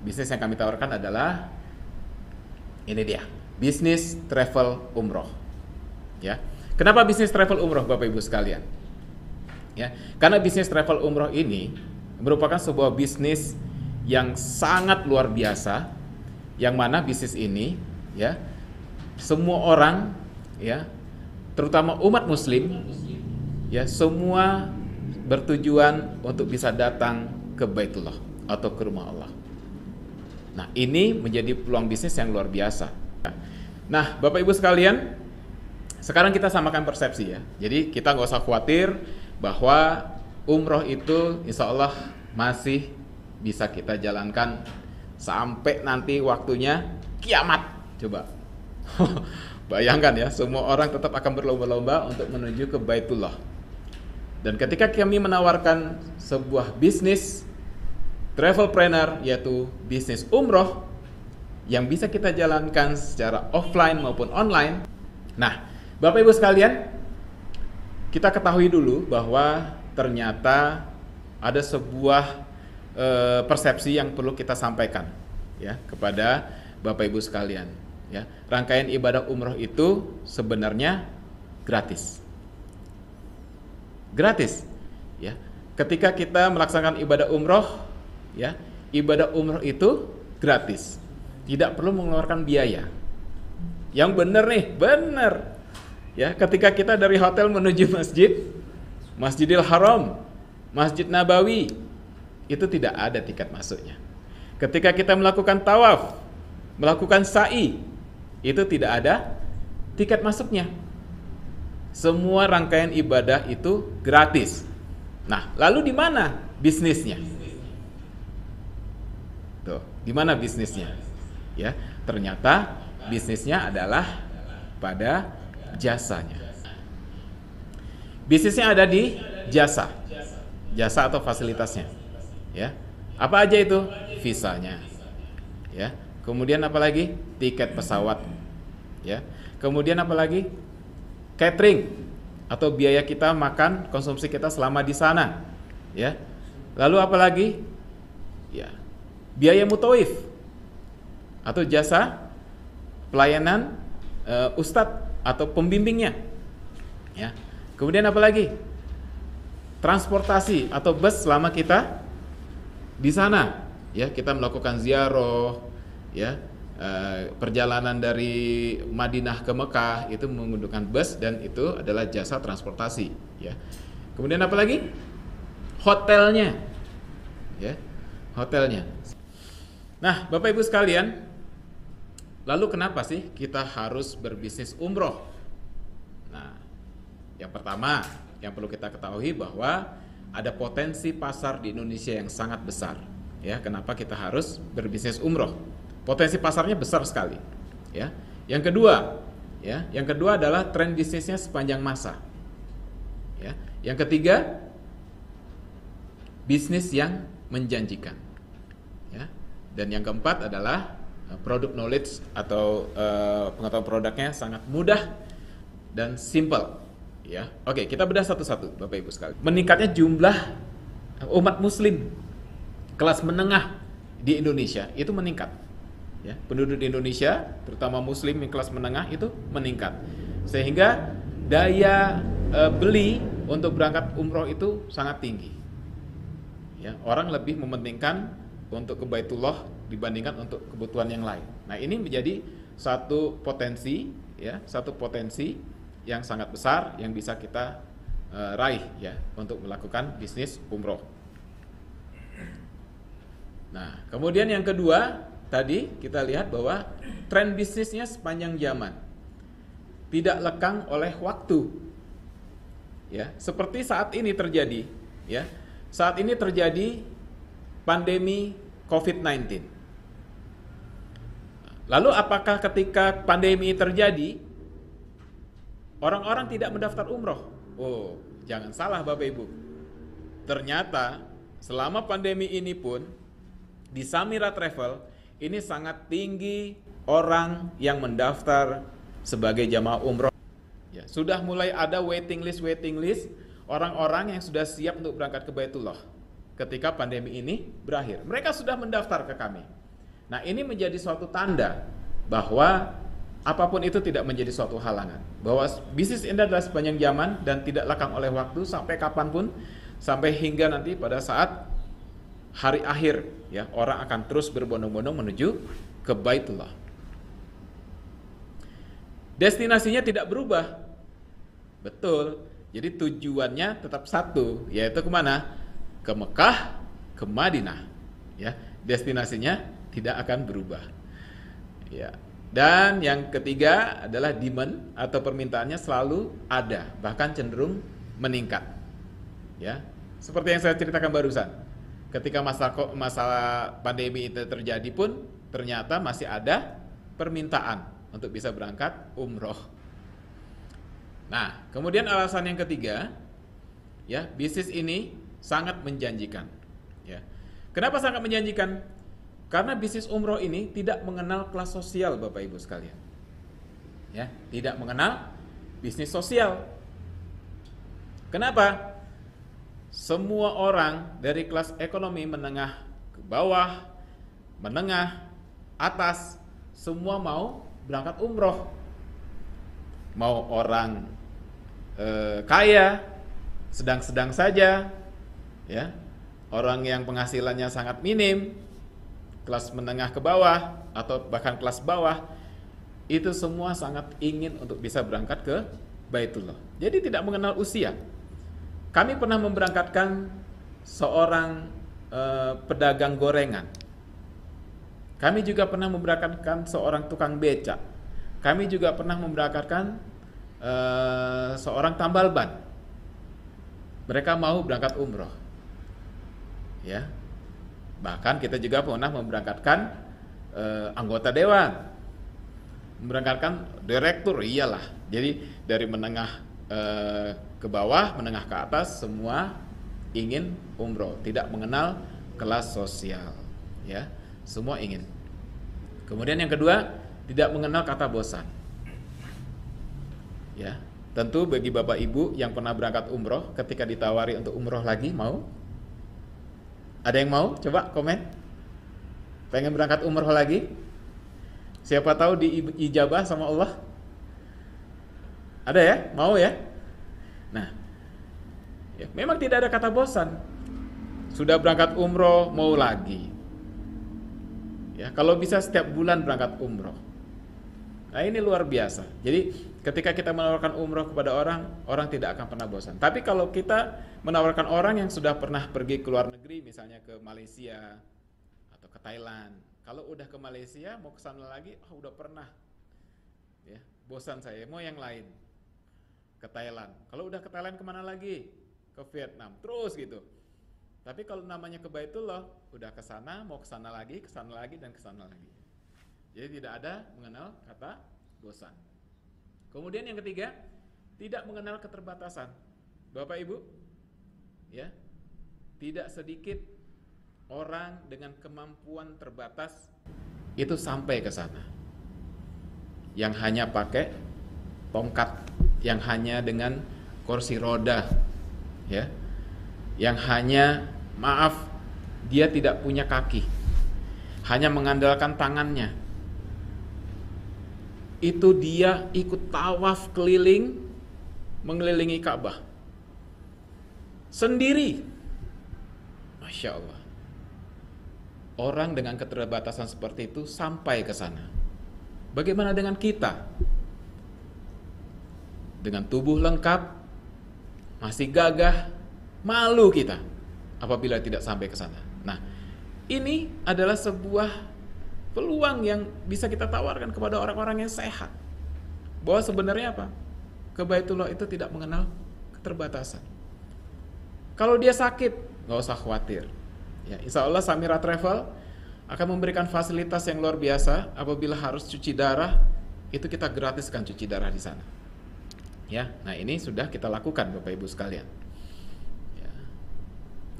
bisnis yang kami tawarkan adalah ini dia, bisnis travel umroh. Ya. Kenapa bisnis travel umroh, Bapak Ibu sekalian? Ya, karena bisnis travel umroh ini merupakan sebuah bisnis yang sangat luar biasa, yang mana bisnis ini, ya, semua orang, ya, terutama umat Muslim, ya, semua bertujuan untuk bisa datang ke Baitullah atau ke rumah Allah. Nah, ini menjadi peluang bisnis yang luar biasa. Nah, Bapak Ibu sekalian, sekarang kita samakan persepsi ya. Jadi kita nggak usah khawatir bahwa umroh itu insya Allah masih bisa kita jalankan sampai nanti waktunya kiamat. Coba bayangkan ya, semua orang tetap akan berlomba-lomba untuk menuju ke Baitullah. Dan ketika kami menawarkan sebuah bisnis travelpreneur, yaitu bisnis umroh yang bisa kita jalankan secara offline maupun online. Nah, Bapak Ibu sekalian, kita ketahui dulu bahwa ternyata ada sebuah persepsi yang perlu kita sampaikan ya kepada Bapak Ibu sekalian. Ya, rangkaian ibadah umroh itu sebenarnya gratis. Gratis, ya. Ketika kita melaksanakan ibadah umroh, ya, ibadah umroh itu gratis, tidak perlu mengeluarkan biaya. Yang benar nih, benar. Ya, ketika kita dari hotel menuju Masjidil Haram, Masjid Nabawi, itu tidak ada tiket masuknya. Ketika kita melakukan tawaf, melakukan sa'i, itu tidak ada tiket masuknya. Semua rangkaian ibadah itu gratis. Nah, lalu di mana bisnisnya? Tuh, di mana bisnisnya? Ya, ternyata bisnisnya adalah pada jasanya. Bisnisnya ada di jasa. Jasa atau fasilitasnya. Ya. Apa aja itu? Visanya. Ya. Kemudian apa lagi? Tiket pesawat. Ya. Kemudian apa lagi? Catering atau biaya kita makan, konsumsi kita selama di sana. Ya. Lalu apa lagi? Ya. Biaya mutawif atau jasa pelayanan ustadz atau pembimbingnya. Ya. Kemudian apa lagi? Transportasi atau bus selama kita di sana. Ya, kita melakukan ziarah, ya, perjalanan dari Madinah ke Mekah itu menggunakan bus dan itu adalah jasa transportasi. Ya. Kemudian apa lagi? Hotelnya. Ya, hotelnya. Nah, Bapak Ibu sekalian, lalu kenapa sih kita harus berbisnis umroh? Nah, yang pertama yang perlu kita ketahui bahwa ada potensi pasar di Indonesia yang sangat besar. Ya, kenapa kita harus berbisnis umroh? Potensi pasarnya besar sekali. Ya, yang kedua adalah tren bisnisnya sepanjang masa. Ya, yang ketiga, bisnis yang menjanjikan. Ya. Dan yang keempat adalah produk knowledge atau pengetahuan produknya sangat mudah dan simple. Ya, oke, kita bedah satu-satu, Bapak Ibu sekalian. Meningkatnya jumlah umat Muslim kelas menengah di Indonesia itu meningkat. Ya, penduduk di Indonesia, terutama Muslim yang kelas menengah itu meningkat, sehingga daya beli untuk berangkat umroh itu sangat tinggi. Ya, orang lebih mementingkan untuk ke Baitullah dibandingkan untuk kebutuhan yang lain. Nah, ini menjadi satu potensi, ya, satu potensi yang sangat besar yang bisa kita raih ya untuk melakukan bisnis umroh. Nah, kemudian yang kedua tadi kita lihat bahwa tren bisnisnya sepanjang zaman tidak lekang oleh waktu. Ya, seperti saat ini terjadi, ya. Saat ini terjadi pandemi COVID-19. Lalu apakah ketika pandemi terjadi orang-orang tidak mendaftar umroh? Oh, jangan salah Bapak Ibu. Ternyata selama pandemi ini pun di Samira Travel ini sangat tinggi orang yang mendaftar sebagai jamaah umroh. Ya, sudah mulai ada waiting list orang-orang yang sudah siap untuk berangkat ke Baitullah ketika pandemi ini berakhir. Mereka sudah mendaftar ke kami. Nah, ini menjadi suatu tanda bahwa apapun itu tidak menjadi suatu halangan. Bahwa bisnis ini adalah sepanjang zaman dan tidak lekang oleh waktu sampai kapanpun, sampai hingga nanti pada saat hari akhir, ya, orang akan terus berbondong-bondong menuju ke Baitullah. Destinasinya tidak berubah. Betul. Jadi tujuannya tetap satu, yaitu kemana? Ke Mekah, ke Madinah. Ya, destinasinya tidak akan berubah. Ya. Dan yang ketiga adalah demand atau permintaannya selalu ada, bahkan cenderung meningkat. Ya. Seperti yang saya ceritakan barusan. Ketika masalah pandemi itu terjadi pun ternyata masih ada permintaan untuk bisa berangkat umroh. Nah, kemudian alasan yang ketiga, ya, bisnis ini sangat menjanjikan. Ya. Kenapa sangat menjanjikan? Karena bisnis umroh ini tidak mengenal kelas sosial, Bapak Ibu sekalian. Ya, tidak mengenal bisnis sosial. Kenapa? Semua orang dari kelas ekonomi menengah ke bawah, menengah, atas, semua mau berangkat umroh. Mau orang kaya, sedang-sedang saja, ya, orang yang penghasilannya sangat minim, kelas menengah ke bawah atau bahkan kelas bawah, itu semua sangat ingin untuk bisa berangkat ke Baitullah. Jadi tidak mengenal usia. Kami pernah memberangkatkan seorang pedagang gorengan. Kami juga pernah memberangkatkan seorang tukang becak. Kami juga pernah memberangkatkan seorang tambal ban. Mereka mau berangkat umroh. Ya. Bahkan kita juga pernah memberangkatkan anggota dewan, memberangkatkan direktur, iyalah. Jadi dari menengah ke bawah, menengah ke atas, semua ingin umroh, tidak mengenal kelas sosial, ya, semua ingin. Kemudian yang kedua, tidak mengenal kata bosan. Ya, tentu bagi Bapak Ibu yang pernah berangkat umroh, ketika ditawari untuk umroh lagi, mau? Ada yang mau? Coba komen. Pengen berangkat umroh lagi? Siapa tahu diijabah sama Allah? Ada ya? Mau ya? Nah, ya, memang tidak ada kata bosan. Sudah berangkat umroh, mau lagi. Ya, kalau bisa setiap bulan berangkat umroh. Nah, ini luar biasa. Jadi ketika kita menawarkan umroh kepada orang, orang tidak akan pernah bosan. Tapi kalau kita menawarkan orang yang sudah pernah pergi ke luar negeri, misalnya ke Malaysia atau ke Thailand, kalau udah ke Malaysia mau ke sana lagi, oh udah pernah, ya, bosan saya, mau yang lain. Ke Thailand, kalau udah ke Thailand kemana lagi? Ke Vietnam, terus gitu. Tapi kalau namanya ke Baitullah, udah ke sana, mau ke sana lagi, dan ke sana lagi. Jadi tidak ada mengenal kata bosan. Kemudian yang ketiga, tidak mengenal keterbatasan. Bapak Ibu, ya, tidak sedikit orang dengan kemampuan terbatas itu sampai ke sana. Yang hanya pakai tongkat, yang hanya dengan kursi roda, ya, yang hanya, maaf, dia tidak punya kaki, hanya mengandalkan tangannya. Itu dia ikut tawaf keliling, mengelilingi Ka'bah sendiri. Masya Allah. Orang dengan keterbatasan seperti itu sampai ke sana. Bagaimana dengan kita? Dengan tubuh lengkap, masih gagah, malu kita apabila tidak sampai ke sana. Nah, ini adalah sebuah peluang yang bisa kita tawarkan kepada orang-orang yang sehat. Bahwa sebenarnya apa? Ke Baitullah itu tidak mengenal keterbatasan. Kalau dia sakit, nggak usah khawatir. Ya, insya Allah Samira Travel akan memberikan fasilitas yang luar biasa. Apabila harus cuci darah, itu kita gratiskan cuci darah di sana. Ya, nah ini sudah kita lakukan Bapak Ibu sekalian. Ya.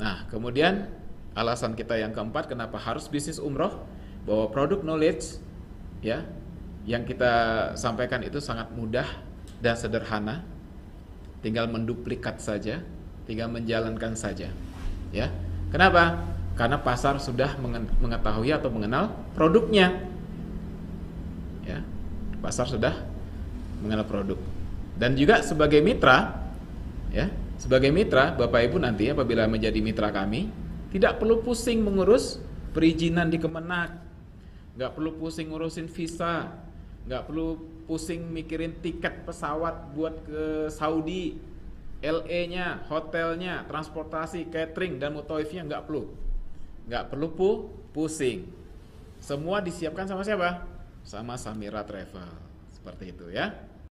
Nah, kemudian alasan kita yang keempat kenapa harus bisnis umroh, bahwa produk knowledge, ya, yang kita sampaikan itu sangat mudah dan sederhana, tinggal menduplikat saja, tinggal menjalankan saja, ya. Kenapa? Karena pasar sudah mengetahui atau mengenal produknya. Ya, pasar sudah mengenal produk. Dan juga sebagai mitra, ya, sebagai mitra, Bapak Ibu nanti apabila menjadi mitra kami, tidak perlu pusing mengurus perizinan di Kemenak, nggak perlu pusing ngurusin visa, nggak perlu pusing mikirin tiket pesawat buat ke Saudi, LE-nya, hotelnya, transportasi, catering, dan mutoifnya nggak perlu pusing. Semua disiapkan sama siapa? Sama Samira Travel, seperti itu ya.